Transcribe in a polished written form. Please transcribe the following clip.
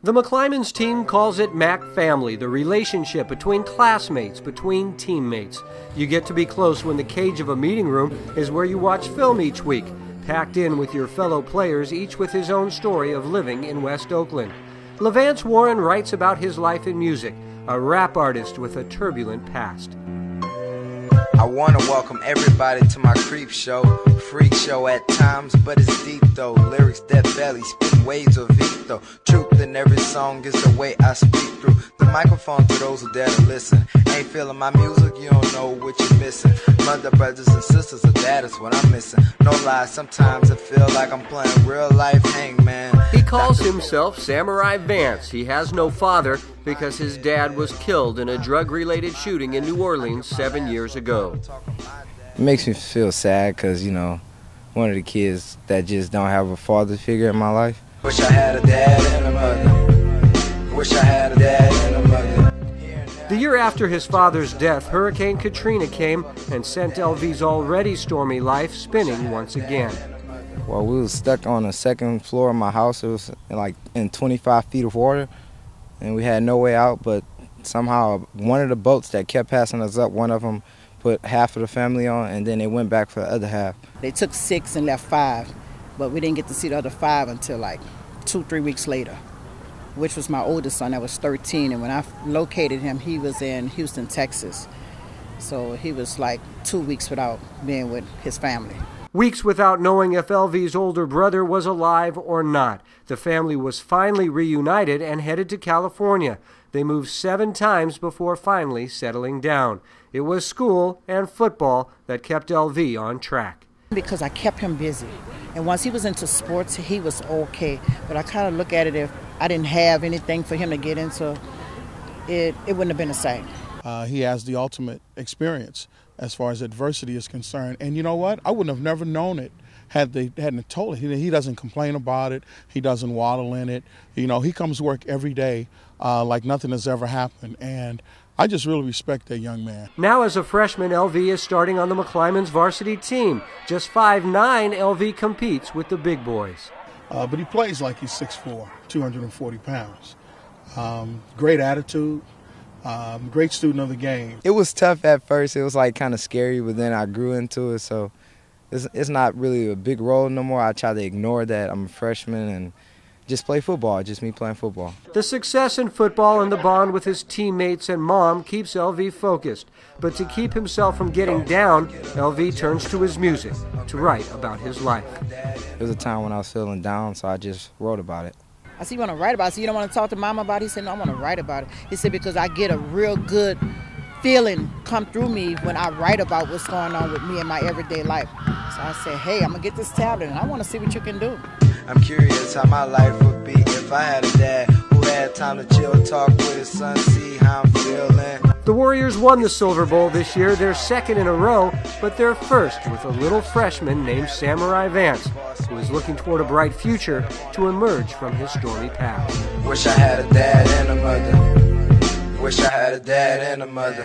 The McClymonds team calls it Mac Family, the relationship between classmates, between teammates. You get to be close when the cage of a meeting room is where you watch film each week, packed in with your fellow players, each with his own story of living in West Oakland. VANCE Warren writes about his life in music, a rap artist with a turbulent past. I want to welcome everybody to my creep show, freak show at times, but it's deep though. Lyrics that belly, spit waves of heat though. Truth in every song is the way I speak through the microphone to those who dare to listen. Ain't feeling my music, you don't know what you're missing. Mother, brothers and sisters, that is what I'm missing. No lie, sometimes I feel like I'm playing real life hangman. He calls himself Samurai Vance. He has no father because his dad was killed in a drug-related shooting in New Orleans 7 years ago. It makes me feel sad because, you know, one of the kids that just don't have a father figure in my life. Wish I had a dad and a mother. Wish I had a dad and a mother. The year after his father's death, Hurricane Katrina came and sent LV's already stormy life spinning once again. Well, we was stuck on the second floor of my house. It was like in 25 feet of water, and we had no way out, but somehow one of the boats that kept passing us up, one of them put half of the family on, and then they went back for the other half. They took 6 and left 5, but we didn't get to see the other 5 until like 2-3 weeks later, which was my oldest son that was 13, and when I located him, he was in Houston, Texas. So he was like 2 weeks without being with his family. Weeks without knowing if LV's older brother was alive or not. The family was finally reunited and headed to California. They moved 7 times before finally settling down. It was school and football that kept LV on track. Because I kept him busy. And once he was into sports, he was okay. But I kind of look at it, if I didn't have anything for him to get into, it wouldn't have been the same. He has the ultimate experience as far as adversity is concerned. And you know what? I wouldn't have never known it had they hadn't told it. He doesn't complain about it. He doesn't waddle in it. You know, he comes to work every day like nothing has ever happened. And I just really respect that young man. Now as a freshman, LV is starting on the McClymonds varsity team. Just 5'9", LV competes with the big boys. But he plays like he's 6'4", 240 pounds. Great attitude. Great student of the game. It was tough at first. It was like kind of scary, but then I grew into it. So it's not really a big role no more. I try to ignore that I'm a freshman and just play football, just me playing football. The success in football and the bond with his teammates and mom keeps LV focused. But to keep himself from getting down, LV turns to his music to write about his life. There was a time when I was feeling down, so I just wrote about it. I said, you want to write about it? I said, you don't want to talk to Mama about it? He said, no, I want to write about it. He said, because I get a real good feeling come through me when I write about what's going on with me in my everyday life. So I said, hey, I'm going to get this tablet, and I want to see what you can do. I'm curious how my life would be if I had a dad who had time to chill, talk with his son, see how I'm feeling. The Warriors won the Silver Bowl this year, their second in a row, but they're first with a little freshman named Samurai Vance, who is looking toward a bright future to emerge from his stormy past. Wish I had a dad and a mother. Wish I had a dad and a mother.